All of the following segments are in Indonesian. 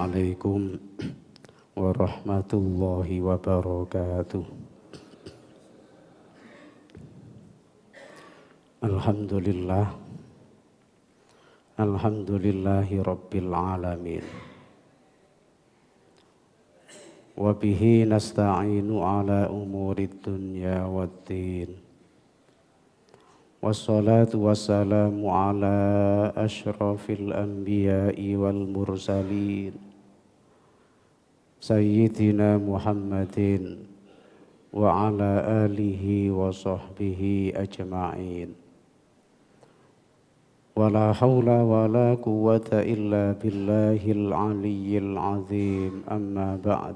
Assalamualaikum warahmatullahi wabarakatuh. Alhamdulillah, alhamdulillahi rabbil alamin. Wa bihi nasta'inu ala umurid dunya waddin. Wassalatu wassalamu ala ashrafil anbiya'i wal mursalin Sayyidina Muhammadin wa ala alihi wa sahbihi ajma'in. Wa la hawla wa la quwwata illa billahil aliyyil azim, amma ba'd.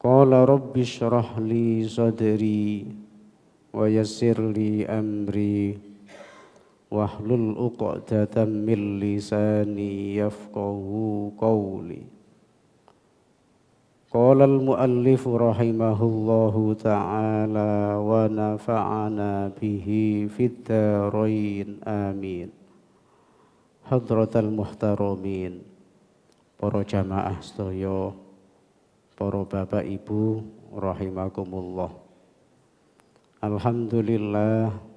Qala rabbi shrah li sadri wa yassir li amri wahlul 'uqdatam min lisani yafqahu qawli. Qala al-muallif rahimahullahu ta'ala wa nafa'ana bihi fid dharain amin. Hadratal muhtaramin, para jamaah sedaya, para bapak ibu rahimakumullah. Alhamdulillah,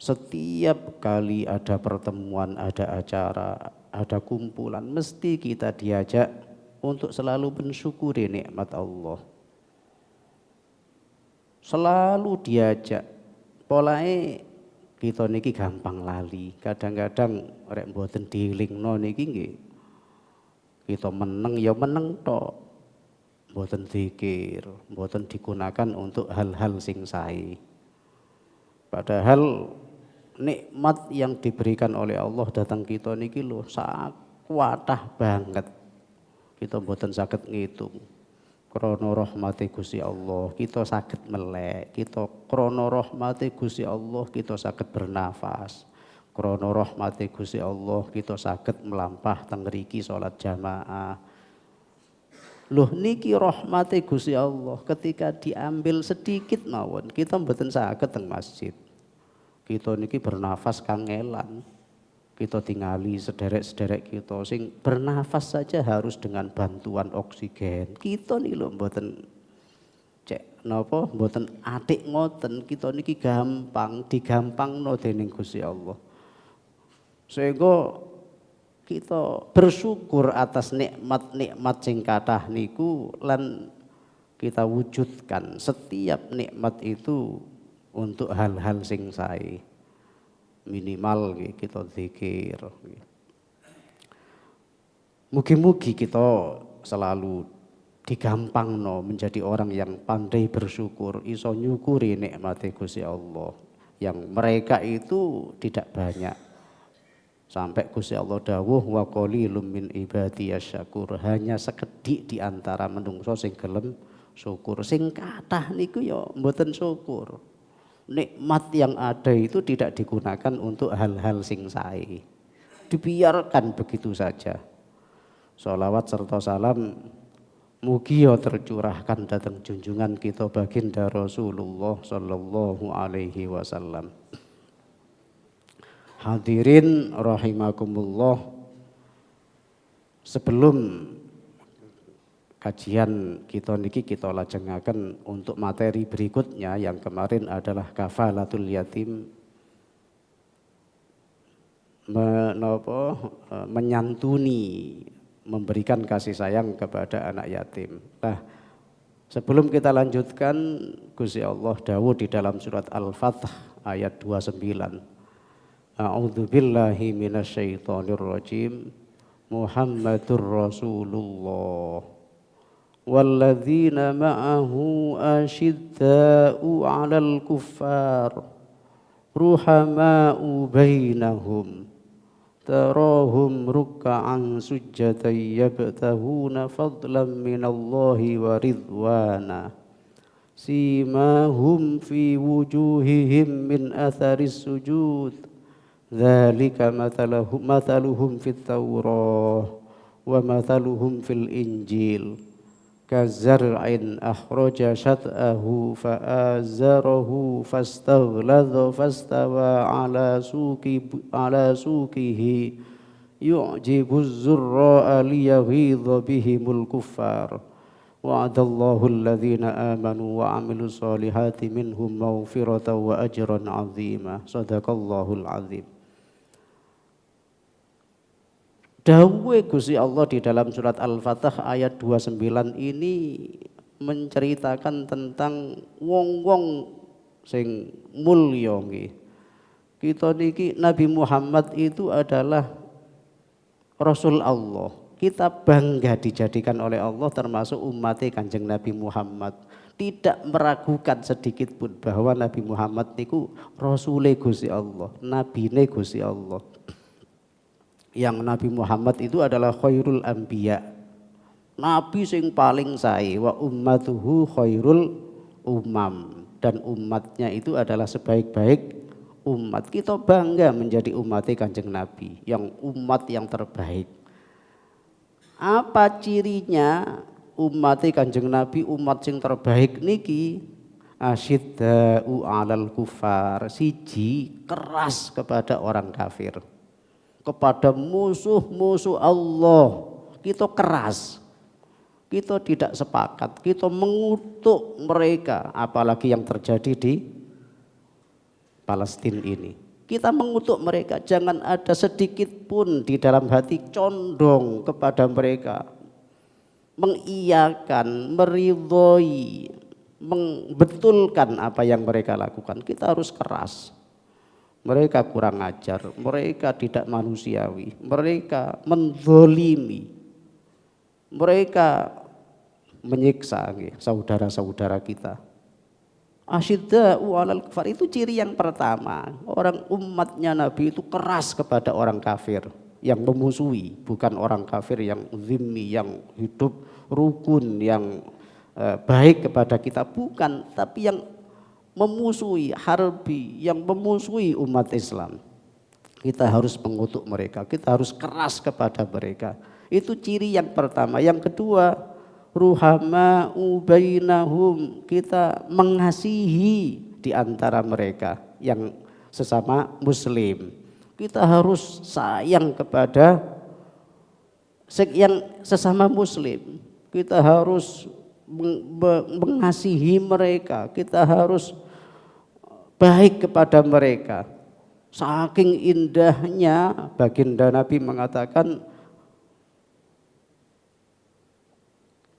setiap kali ada pertemuan, ada acara, ada kumpulan, mesti kita diajak untuk selalu mensyukuri nikmat Allah. Selalu diajak. Polahe kita niki gampang lali. Kadang-kadang rek mboten dielingno niki nggih. Kita meneng ya meneng tok. Mboten zikir, mboten digunakan untuk hal-hal sing sae. Padahal nikmat yang diberikan oleh Allah datang kita niki lho sak kuatah banget. Kita mboten saged ngitung. Krana rahmate Gusti Allah kita saged melek, kita krana rahmate Gusti Allah kita saged bernafas. Krana rahmate Gusti Allah kita saged melampah teng mriki salat jamaah. Loh niki rahmate Gusti Allah, ketika diambil sedikit mawon kita mboten saged teng masjid. Kita niki bernafas kangelan. Kita tingali sederek-sederek kita sing bernafas saja harus dengan bantuan oksigen. Kita niki lho mboten cek napa mboten atik ngoten, kita niki gampang digampangno dening Gusti Allah. Sehingga kita bersyukur atas nikmat-nikmat sing kathah niku lan kita wujudkan setiap nikmat itu untuk hal-hal sing sae. Minimal kita zikir. Mugi-mugi kita selalu digampangno menjadi orang yang pandai bersyukur, iso nyukuri nikmat Gusti Allah yang mereka itu tidak banyak. Sampai Gusti Allah dawuh wa qalilum min ibadiyas syakur, hanya sekedhik di antara menungso sing gelem syukur. Sing kathah niku ya mboten syukur. Nikmat yang ada itu tidak digunakan untuk hal-hal sing sae. Dibiarkan begitu saja. Sholawat serta salam mugi ya tercurahkan datang junjungan kita baginda Rasulullah sallallahu alaihi wasallam. Hadirin rahimakumullah, sebelum kajian kita niki kita lajengaken untuk materi berikutnya yang kemarin adalah kafalatul yatim, menyantuni, memberikan kasih sayang kepada anak yatim. Nah, sebelum kita lanjutkan, Gusti Allah dawuh di dalam surat Al-Fath ayat 29. A'udzu billahi minasyaitonir rajim. Muhammadur Rasulullah walladzina ma'ahu asyidda'u 'alal kuffar ruhama'u bainahum tarahum ruk'an sujjadan yabtaghuna fadlan minallahi wa ridwana simahum fi wujuhihim min atharis sujud. Dzalika mathaluhum fit Taurah wa mathaluhum fil Injil kazar'in akhraja syat'ahu fa'azarahu fastaghladha fastawa ala suqihi yu'jibu az-zurra'a liyaghidha bihimul kuffar wa'adallahu alladhina amanu wa 'amilus solihati minhum maghfiratan wa ajran 'azima. Shadaqallahul 'azim. Dawuh Gusti Allah di dalam surat Al-Fatah ayat 29 ini menceritakan tentang wong-wong sing mulya nggih. Kita niki Nabi Muhammad itu adalah Rasul Allah. Kita bangga dijadikan oleh Allah termasuk umat Kanjeng Nabi Muhammad. Tidak meragukan sedikit pun bahwa Nabi Muhammad niku Rasule Gusti Allah, nabine Gusti Allah. Yang Nabi Muhammad itu adalah khairul anbiya, nabi sing paling sae, wa ummatuhu khairul umam, dan umatnya itu adalah sebaik-baik umat. Kita bangga menjadi umat Kanjeng Nabi, yang umat yang terbaik. Apa cirinya umat Kanjeng Nabi umat sing terbaik niki? Asyidda'u 'alal kufar, siji keras kepada orang kafir, kepada musuh-musuh Allah kita keras, kita tidak sepakat, kita mengutuk mereka, apalagi yang terjadi di Palestina ini. Kita mengutuk mereka, jangan ada sedikit pun di dalam hati condong kepada mereka, mengiyakan, meridhoi, membetulkan apa yang mereka lakukan. Kita harus keras. Mereka kurang ajar, mereka tidak manusiawi, mereka menzolimi, mereka menyiksa saudara-saudara kita. Asyidda'u 'alal kufar, itu ciri yang pertama. Orang umatnya Nabi itu keras kepada orang kafir yang memusuhi, bukan orang kafir yang zimmi, yang hidup rukun, yang baik kepada kita, bukan, tapi yang memusuhi, harbi, yang memusuhi umat Islam. Kita harus mengutuk mereka, kita harus keras kepada mereka. Itu ciri yang pertama. Yang kedua, ruhama'u bainahum, kita mengasihi di antara mereka yang sesama muslim. Kita harus sayang kepada yang sesama muslim. Kita harus mengasihi mereka, kita harus baik kepada mereka. Saking indahnya baginda Nabi mengatakan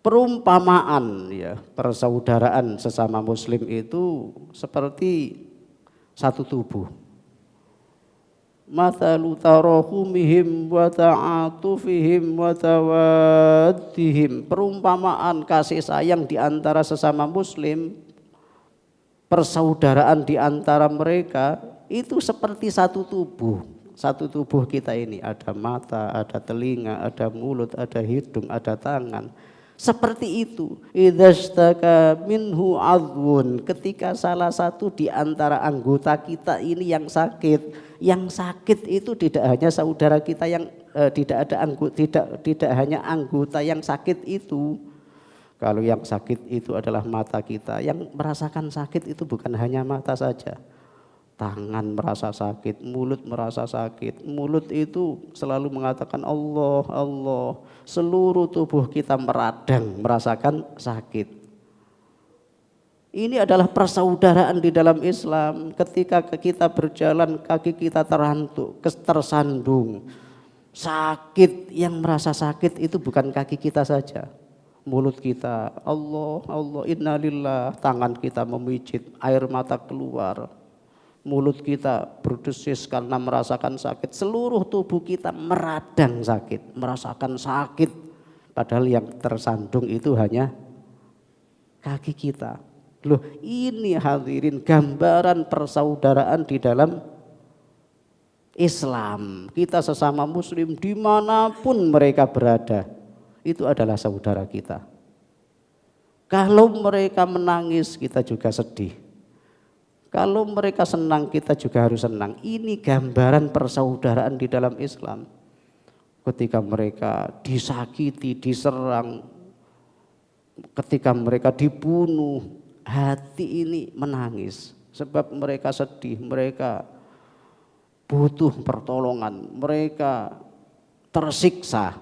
perumpamaan ya, persaudaraan sesama muslim itu seperti satu tubuh. Mathalu tarahumihim wa ta'atufihim wa tawaddihim, perumpamaan kasih sayang di antara sesama muslim, persaudaraan di antara mereka itu seperti satu tubuh. Satu tubuh kita ini ada mata, ada telinga, ada mulut, ada hidung, ada tangan. Seperti itu, idzastaka minhu adwun, ketika salah satu di antara anggota kita ini yang sakit itu tidak hanya saudara kita yang tidak hanya anggota yang sakit itu. Kalau yang sakit itu adalah mata kita, yang merasakan sakit itu bukan hanya mata saja. Tangan merasa sakit, mulut merasa sakit. Mulut itu selalu mengatakan Allah, Allah. Seluruh tubuh kita meradang, merasakan sakit. Ini adalah persaudaraan di dalam Islam. Ketika kita berjalan, kaki kita terantuk, tersandung. Sakit, yang merasa sakit itu bukan kaki kita saja. Mulut kita, Allah, Allah, innalillah. Tangan kita memijit, air mata keluar. Mulut kita berdesis karena merasakan sakit. Seluruh tubuh kita meradang sakit, merasakan sakit. Padahal yang tersandung itu hanya kaki kita. Loh, ini hadirin gambaran persaudaraan di dalam Islam. Kita sesama muslim dimanapun mereka berada, itu adalah saudara kita. Kalau mereka menangis, kita juga sedih. Kalau mereka senang, kita juga harus senang. Ini gambaran persaudaraan di dalam Islam. Ketika mereka disakiti, diserang, ketika mereka dibunuh, hati ini menangis sebab mereka sedih, mereka butuh pertolongan, mereka tersiksa.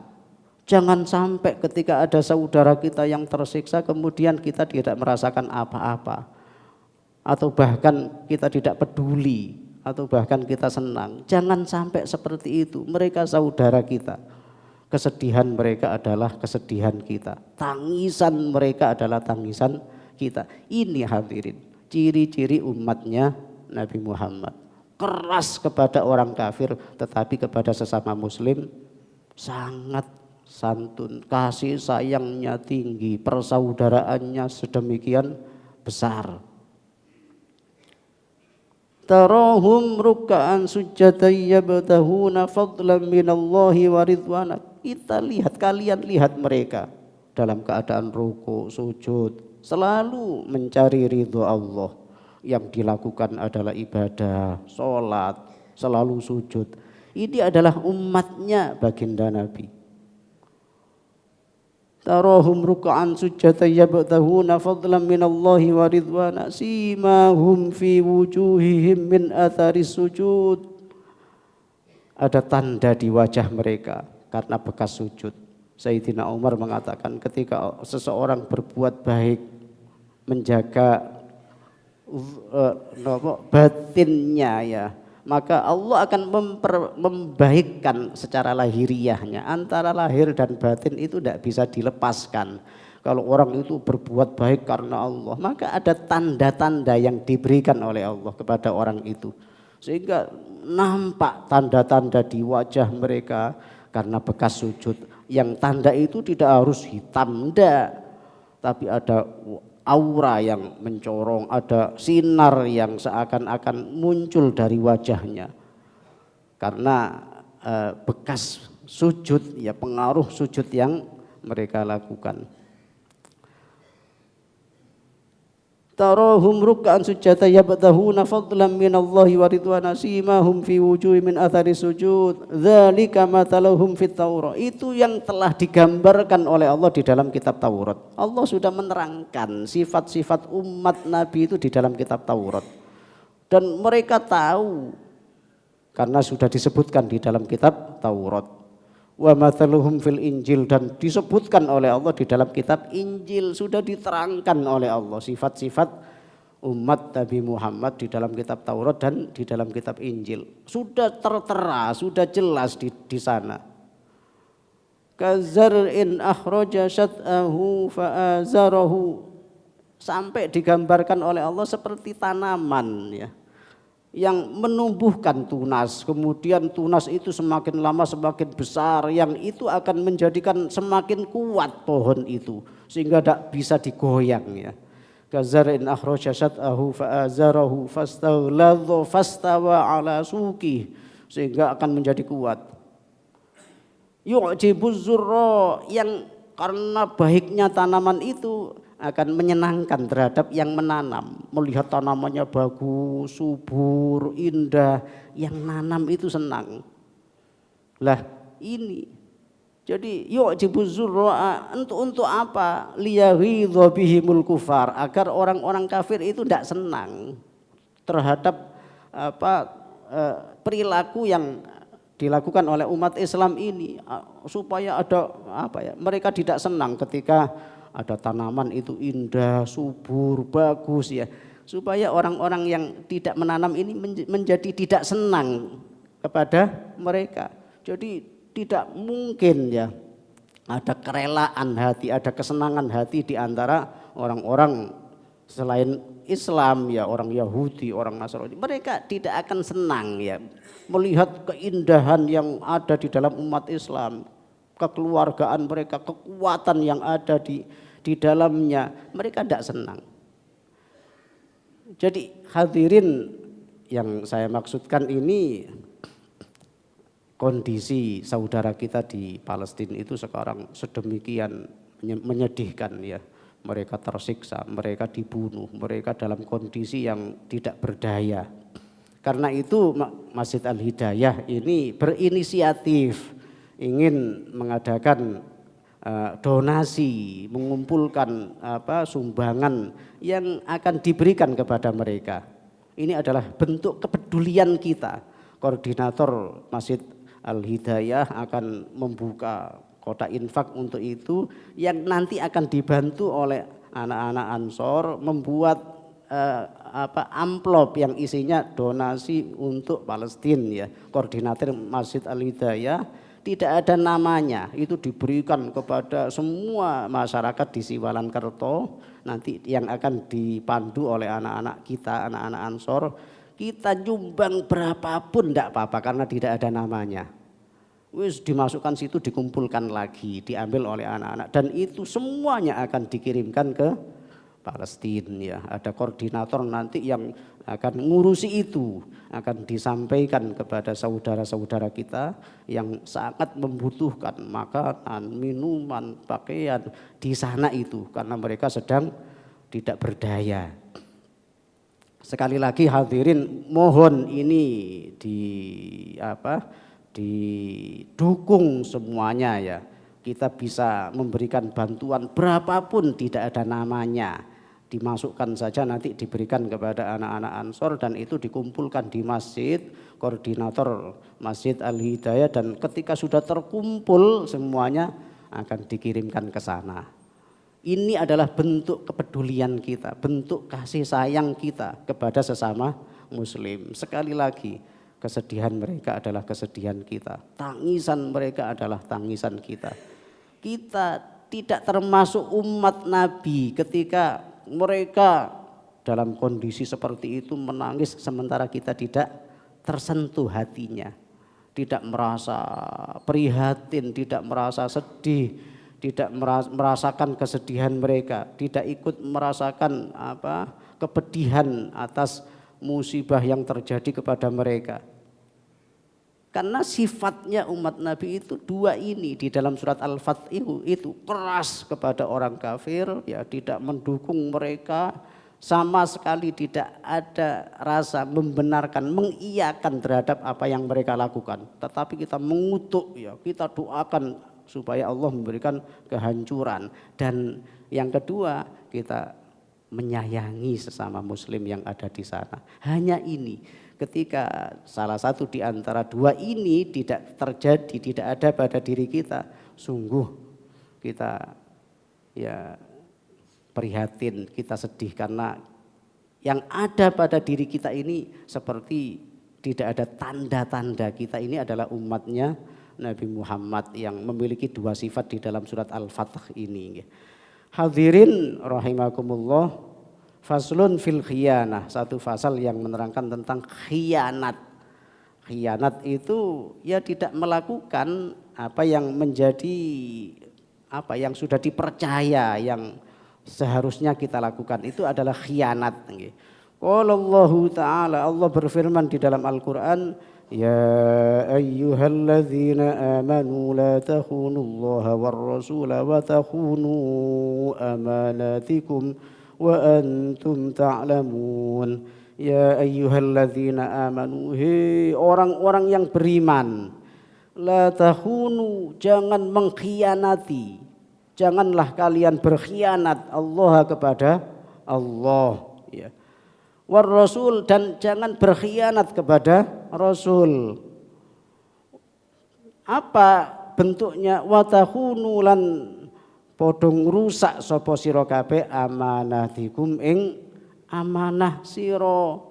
Jangan sampai ketika ada saudara kita yang tersiksa kemudian kita tidak merasakan apa-apa, atau bahkan kita tidak peduli, atau bahkan kita senang. Jangan sampai seperti itu. Mereka saudara kita, kesedihan mereka adalah kesedihan kita, tangisan mereka adalah tangisan kita. Ini hadirin ciri-ciri umatnya Nabi Muhammad. Keras kepada orang kafir, tetapi kepada sesama muslim sangat santun, kasih sayangnya tinggi, persaudaraannya sedemikian besar. Tarahum ruk'an sujjadan yabtahuna fadlan minallahi wa ridwana. Kita lihat, kalian lihat mereka dalam keadaan ruku, sujud, selalu mencari ridho Allah. Yang dilakukan adalah ibadah, sholat, selalu sujud. Ini adalah umatnya baginda Nabi. Tarahum ruk'an sujjadan yabtahuna fadlan minallahi wa ridwana simahum fi wujuhihim min atharis sujud. Ada tanda di wajah mereka karena bekas sujud. Sayyidina Umar mengatakan ketika seseorang berbuat baik, menjaga batinnya ya, maka Allah akan membaikkan secara lahiriahnya. Antara lahir dan batin itu tidak bisa dilepaskan. Kalau orang itu berbuat baik karena Allah, maka ada tanda-tanda yang diberikan oleh Allah kepada orang itu, sehingga nampak tanda-tanda di wajah mereka karena bekas sujud. Yang tanda itu tidak harus hitam, enggak, tapi ada aura yang mencorong, ada sinar yang seakan-akan muncul dari wajahnya karena bekas sujud, ya, pengaruh sujud yang mereka lakukan. Tarahum ruk'an sujjatan yabtahuna fadlan minallahi wa ridwana simahum fi wujuhihim min athari sujud dzalika mathaluhum fit Taurat. Itu yang telah digambarkan oleh Allah di dalam kitab Taurat. Allah sudah menerangkan sifat-sifat umat Nabi itu di dalam kitab Taurat, dan mereka tahu karena sudah disebutkan di dalam kitab Taurat. Wa mathaluhum fil Injil, dan disebutkan oleh Allah di dalam kitab Injil, sudah diterangkan oleh Allah sifat-sifat umat Nabi Muhammad di dalam kitab Taurat dan di dalam kitab Injil. Sudah tertera, sudah jelas di sana. Kazar'in akhraja syat'ahu fa'azarahu, sampai digambarkan oleh Allah seperti tanaman, ya, yang menumbuhkan tunas, kemudian tunas itu semakin lama semakin besar, yang itu akan menjadikan semakin kuat pohon itu sehingga tidak bisa digoyang, ya. Kazar'in akhraja syat'ahu fa'azarahu fastaghladha fastawa ala suqi, sehingga akan menjadi kuat. Yu'jibuz zurra, yang karena baiknya tanaman itu akan menyenangkan terhadap yang menanam. Melihat tanamannya bagus, subur, indah, yang nanam itu senang. Lah ini, jadi yu'jibuz zurra untuk apa? Liyaghidha bihimul kufar, agar orang-orang kafir itu tidak senang terhadap perilaku yang dilakukan oleh umat Islam ini, supaya ada mereka tidak senang ketika ada tanaman itu indah, subur, bagus, ya, supaya orang-orang yang tidak menanam ini menjadi tidak senang kepada mereka. Jadi tidak mungkin, ya, ada kerelaan hati, ada kesenangan hati di antara orang-orang selain Islam, ya, orang Yahudi, orang Nasrani. Mereka tidak akan senang, ya, melihat keindahan yang ada di dalam umat Islam, kekeluargaan mereka, kekuatan yang ada di dalamnya, mereka tidak senang. Jadi hadirin yang saya maksudkan ini, kondisi saudara kita di Palestina itu sekarang sedemikian menyedihkan, ya. Mereka tersiksa, mereka dibunuh, mereka dalam kondisi yang tidak berdaya. Karena itu Masjid Al-Hidayah ini berinisiatif ingin mengadakan donasi, mengumpulkan sumbangan yang akan diberikan kepada mereka. Ini adalah bentuk kepedulian kita. Koordinator Masjid Al-Hidayah akan membuka kotak infak untuk itu, yang nanti akan dibantu oleh anak-anak Ansor membuat amplop yang isinya donasi untuk Palestina ya. Koordinator Masjid Al-Hidayah tidak ada namanya, itu diberikan kepada semua masyarakat di Siwalan Kerto, nanti yang akan dipandu oleh anak-anak kita, anak-anak Ansor. Kita nyumbang berapapun tidak apa-apa karena tidak ada namanya. Wis dimasukkan situ, dikumpulkan lagi, diambil oleh anak-anak, dan itu semuanya akan dikirimkan ke Palestina ya. Ada koordinator nanti yang akan ngurusi itu, akan disampaikan kepada saudara-saudara kita yang sangat membutuhkan makanan, minuman, pakaian di sana itu karena mereka sedang tidak berdaya. Sekali lagi hadirin, mohon ini didukung semuanya ya. Kita bisa memberikan bantuan berapapun, tidak ada namanya, dimasukkan saja nanti diberikan kepada anak-anak Ansor dan itu dikumpulkan di masjid, koordinator Masjid Al-Hidayah, dan ketika sudah terkumpul semuanya akan dikirimkan ke sana. Ini adalah bentuk kepedulian kita, bentuk kasih sayang kita kepada sesama muslim. Sekali lagi, kesedihan mereka adalah kesedihan kita, tangisan mereka adalah tangisan kita. Kita tidak termasuk umat Nabi ketika mereka dalam kondisi seperti itu menangis sementara kita tidak tersentuh hatinya, tidak merasa prihatin, tidak merasa sedih, tidak merasakan kesedihan mereka, tidak ikut merasakan kepedihan atas musibah yang terjadi kepada mereka. Karena sifatnya umat Nabi itu dua ini di dalam surat Al-Fath itu keras kepada orang kafir ya, tidak mendukung mereka, sama sekali tidak ada rasa membenarkan, mengiyakan terhadap apa yang mereka lakukan. Tetapi kita mengutuk ya, kita doakan supaya Allah memberikan kehancuran. Dan yang kedua, kita menyayangi sesama muslim yang ada di sana. Hanya ini. Ketika salah satu di antara dua ini tidak terjadi, tidak ada pada diri kita, sungguh kita ya prihatin, kita sedih karena yang ada pada diri kita ini seperti tidak ada tanda-tanda kita ini adalah umatnya Nabi Muhammad yang memiliki dua sifat di dalam surat Al-Fath ini. Hadirin rahimakumullah. Faslun fil khiyanah, satu fasal yang menerangkan tentang khianat. Khianat itu ya tidak melakukan apa yang menjadi yang sudah dipercaya, yang seharusnya kita lakukan, itu adalah khianat. Qala Allah Ta'ala, Allah berfirman di dalam Al-Quran, ya ayyuhalladzina amanu la takhunullaha war-rasula wa takhunu amanatikum wa antum ta'lamun. Ya ayyuhalladzina amanu, hei orang-orang yang beriman, la takhunu, jangan mengkhianati, janganlah kalian berkhianat Allah kepada Allah ya. War rasul, dan jangan berkhianat kepada Rasul. Apa bentuknya? Wa takhunu, lan podong rusak sapa sira kabeh amanatikum ing amanah sira.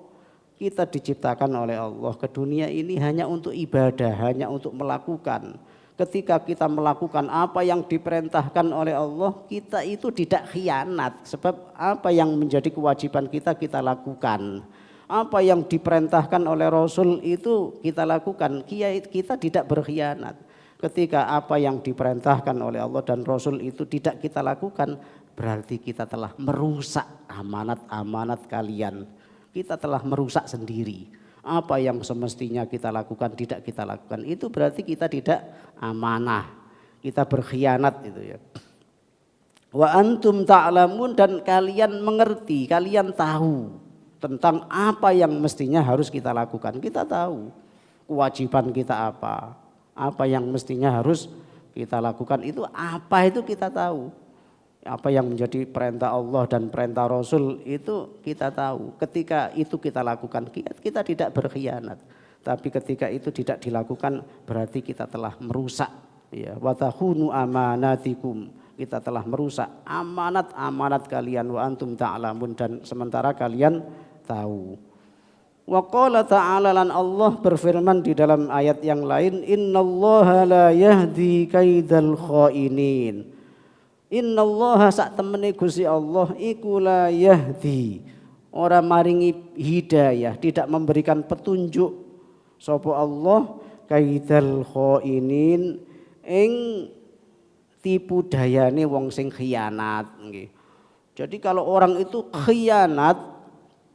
Kita diciptakan oleh Allah ke dunia ini hanya untuk ibadah, hanya untuk melakukan. Ketika kita melakukan apa yang diperintahkan oleh Allah, kita itu tidak khianat, sebab apa yang menjadi kewajiban kita lakukan. Apa yang diperintahkan oleh Rasul itu kita lakukan, kita tidak berkhianat. Ketika apa yang diperintahkan oleh Allah dan Rasul itu tidak kita lakukan, berarti kita telah merusak amanat-amanat kalian. Kita telah merusak sendiri. Apa yang semestinya kita lakukan tidak kita lakukan, itu berarti kita tidak amanah, kita berkhianat itu ya. Wa antum ta'lamun, dan kalian mengerti, kalian tahu tentang apa yang mestinya harus kita lakukan. Kita tahu kewajiban kita apa yang mestinya harus kita lakukan itu apa itu kita tahu. Apa yang menjadi perintah Allah dan perintah Rasul itu kita tahu. Ketika itu kita lakukan, kita tidak berkhianat. Tapi ketika itu tidak dilakukan berarti kita telah merusak. Ya, wa takhunu amanatikum. Kita telah merusak amanat-amanat kalian wa antum ta'lamun dan sementara kalian tahu. Wa qala ta'ala lan Allah berfirman di dalam ayat yang lain, innallaha la yahdi kaidal khainin. Innallaha sak temene Gusti Allah iku la yahdi, ora maringi hidayah, tidak memberikan petunjuk sapa Allah kaidal khainin ing tipu dayane wong sing khianat nggih. Jadi kalau orang itu khianat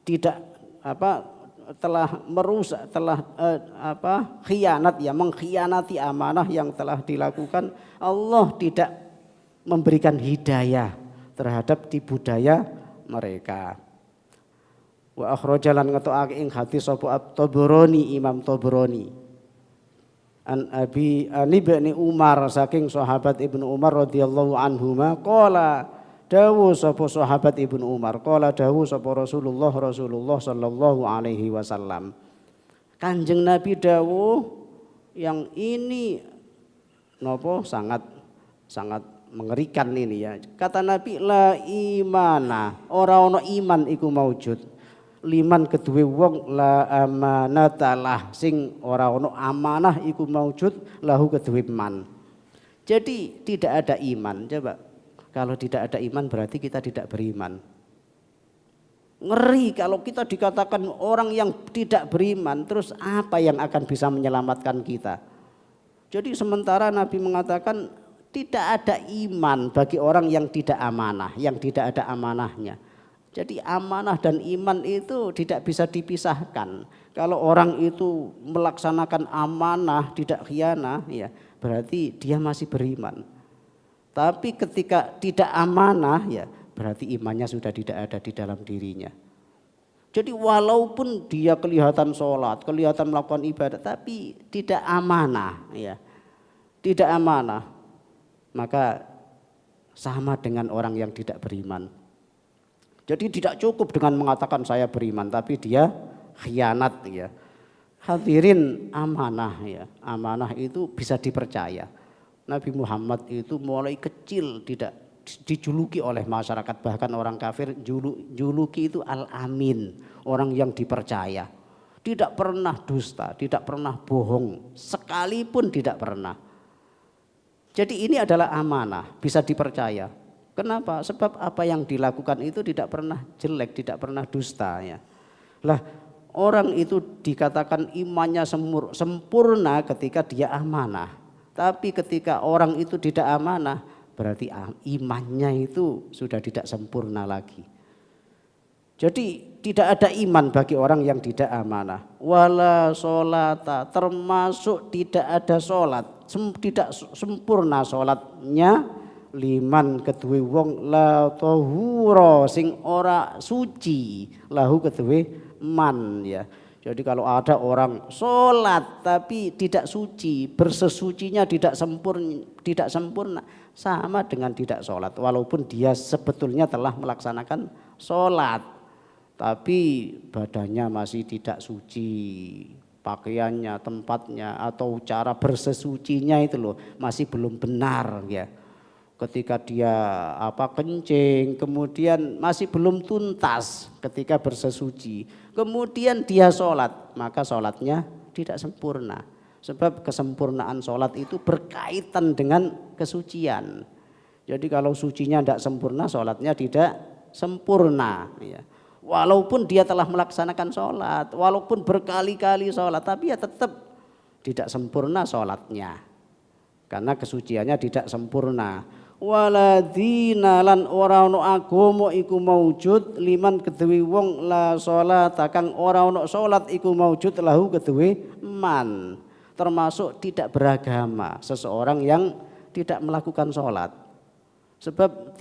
tidak telah merusak khianat ya, mengkhianati amanah yang telah dilakukan, Allah tidak memberikan hidayah terhadap tipu daya mereka. Wa akhrajalan ngetokake ing hadis sapa At-Tabrani, Imam Tabrani. An Ibni Umar saking sahabat Ibnu Umar radhiyallahu anhuma qala dawuh sapa sahabat Ibnu Umar qala dawuh sapa Rasulullah sallallahu alaihi wasallam. Kanjeng Nabi dawuh yang ini sangat mengerikan ini ya. Kata Nabi la imana, ora ono iman iku maujud. Liman kedue wong la amanatalah sing ora ono amanah iku maujud lahu kedue man. Jadi tidak ada iman. Coba kalau tidak ada iman berarti kita tidak beriman. Ngeri kalau kita dikatakan orang yang tidak beriman, terus apa yang akan bisa menyelamatkan kita? Jadi sementara Nabi mengatakan tidak ada iman bagi orang yang tidak amanah, yang tidak ada amanahnya. Jadi amanah dan iman itu tidak bisa dipisahkan. Kalau orang itu melaksanakan amanah, tidak khianah, ya berarti dia masih beriman. Tapi ketika tidak amanah, ya berarti imannya sudah tidak ada di dalam dirinya. Jadi walaupun dia kelihatan sholat, kelihatan melakukan ibadah, tapi tidak amanah, ya tidak amanah, maka sama dengan orang yang tidak beriman. Jadi tidak cukup dengan mengatakan saya beriman, tapi dia khianat ya. Hadirin amanah ya, amanah itu bisa dipercaya. Nabi Muhammad itu mulai kecil tidak dijuluki oleh masyarakat, bahkan orang kafir juluki itu al-amin, orang yang dipercaya. Tidak pernah dusta, tidak pernah bohong, sekalipun tidak pernah. Jadi ini adalah amanah, bisa dipercaya. Kenapa? Sebab apa yang dilakukan itu tidak pernah jelek, tidak pernah dusta ya. Lah orang itu dikatakan imannya sempurna ketika dia amanah. Tapi ketika orang itu tidak amanah, berarti imannya itu sudah tidak sempurna lagi. Jadi tidak ada iman bagi orang yang tidak amanah. Wala sholata, termasuk tidak ada sholat, tidak sempurna sholatnya liman kedue wong la tahura sing ora suci lahu kedue man ya. Jadi kalau ada orang sholat tapi tidak suci, bersesucinya tidak sempurna, sama dengan tidak sholat. Walaupun dia sebetulnya telah melaksanakan sholat, tapi badannya masih tidak suci, pakaiannya, tempatnya atau cara bersesucinya itu loh masih belum benar ya. Ketika dia kencing, kemudian masih belum tuntas ketika bersesuci, kemudian dia sholat, maka sholatnya tidak sempurna. Sebab kesempurnaan sholat itu berkaitan dengan kesucian. Jadi kalau sucinya tidak sempurna, sholatnya tidak sempurna. Ya. Walaupun dia telah melaksanakan sholat, walaupun berkali-kali sholat, tapi ya tetap tidak sempurna sholatnya. Karena kesuciannya tidak sempurna. Waladina lan ora ono agama iku maujud liman kedue wong la sholata kang ora ono salat iku maujud lahu kedue man, termasuk tidak beragama seseorang yang tidak melakukan sholat. Sebab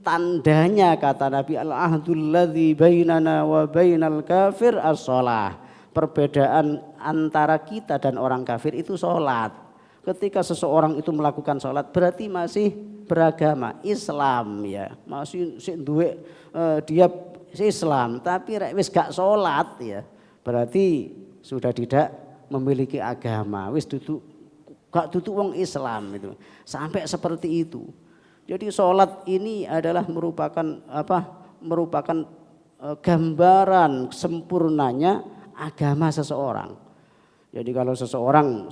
tandanya kata Nabi al-ahdul ladzi bainana wa bainal kafir as-shalah, perbedaan antara kita dan orang kafir itu sholat. Ketika seseorang itu melakukan sholat berarti masih beragama Islam ya, masih duwe dia Islam, tapi rek wis gak sholat ya berarti sudah tidak memiliki agama, wis gak duduk wong Islam itu. Sampai seperti itu. Jadi sholat ini adalah merupakan gambaran sempurnanya agama seseorang. Jadi kalau seseorang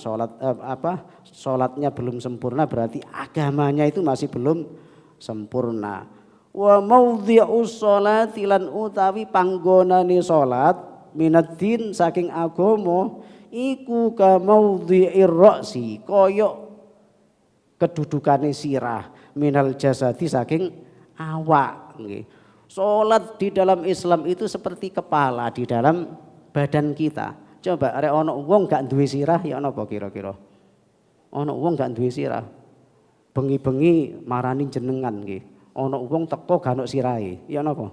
sholatnya belum sempurna berarti agamanya itu masih belum sempurna. Wa maudhi'us sholati lan utawi panggonane sholat minaddin saking agama iku ka maudhi'ir ra'si koyok kedudukane sirah minal jasadi saking awak nggih. Salat di dalam Islam itu seperti kepala di dalam badan kita. Coba arek ana wong gak duwe sirah ya napa kira-kira? Ana wong gak duwe sirah. Bengi-bengi marani jenengan nggih. Ana wong teko gak ono sirahe. Ya napa?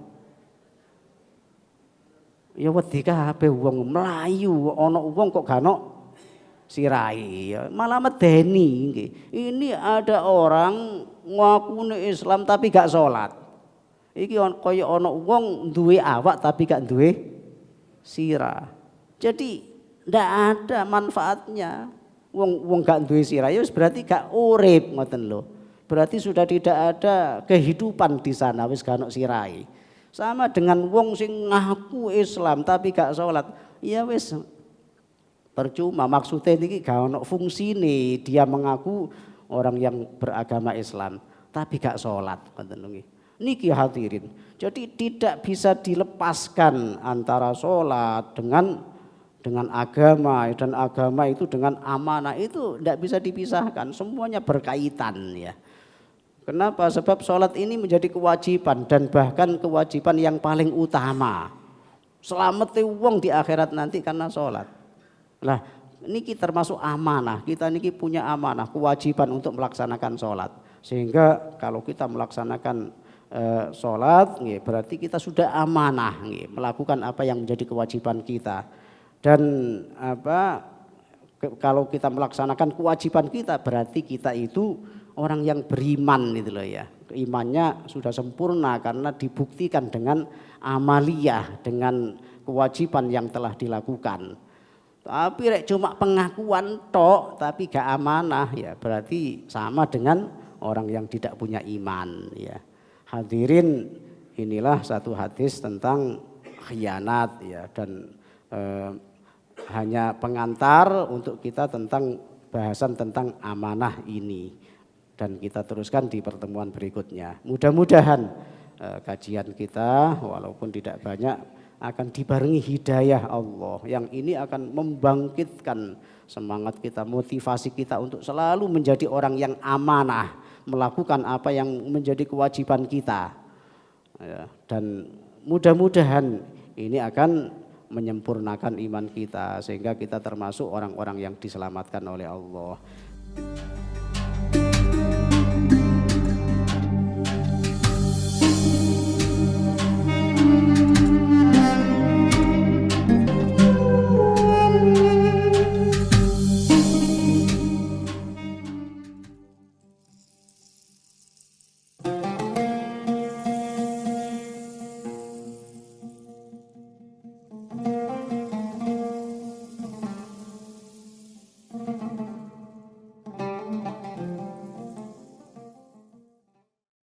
Ya wedi kabeh wong mlayu ana wong kok gak ono sirahe ya malah medeni nggih. Ini ada orang ngakune Islam tapi gak sholat. Iki kaya ana wong duwe awak tapi gak duwe sirah. Jadi ndak ada manfaatnya. Wong gak duwe sirah ya berarti gak urip ngoten lho. Berarti sudah tidak ada kehidupan di sana wis gak ono sirahe. Sama dengan wong sing ngaku Islam tapi gak sholat. Ya wis percuma, maksudnya ini gak ono fungsine, dia mengaku orang yang beragama Islam tapi gak sholat. Niki hadirin, jadi tidak bisa dilepaskan antara sholat dengan agama, dan agama itu dengan amanah itu tidak bisa dipisahkan, semuanya berkaitan ya. Kenapa? Sebab sholat ini menjadi kewajiban dan bahkan kewajiban yang paling utama. Selamat wong di akhirat nanti karena sholat. Lah niki termasuk amanah, kita niki punya amanah, kewajiban untuk melaksanakan sholat. Sehingga kalau kita melaksanakan sholat, berarti kita sudah amanah, melakukan apa yang menjadi kewajiban kita. Dan kalau kita melaksanakan kewajiban kita, berarti kita itu orang yang beriman gitu loh ya. Imannya sudah sempurna karena dibuktikan dengan amaliyah, dengan kewajiban yang telah dilakukan. Tapi rek cuma pengakuan tok tapi gak amanah ya berarti sama dengan orang yang tidak punya iman ya. Hadirin, inilah satu hadis tentang khianat ya, dan hanya pengantar untuk kita tentang bahasan tentang amanah ini, dan kita teruskan di pertemuan berikutnya. Mudah-mudahan kajian kita walaupun tidak banyak akan dibarengi hidayah Allah yang ini akan membangkitkan semangat kita, motivasi kita untuk selalu menjadi orang yang amanah, melakukan apa yang menjadi kewajiban kita ya, dan mudah-mudahan ini akan menyempurnakan iman kita sehingga kita termasuk orang-orang yang diselamatkan oleh Allah.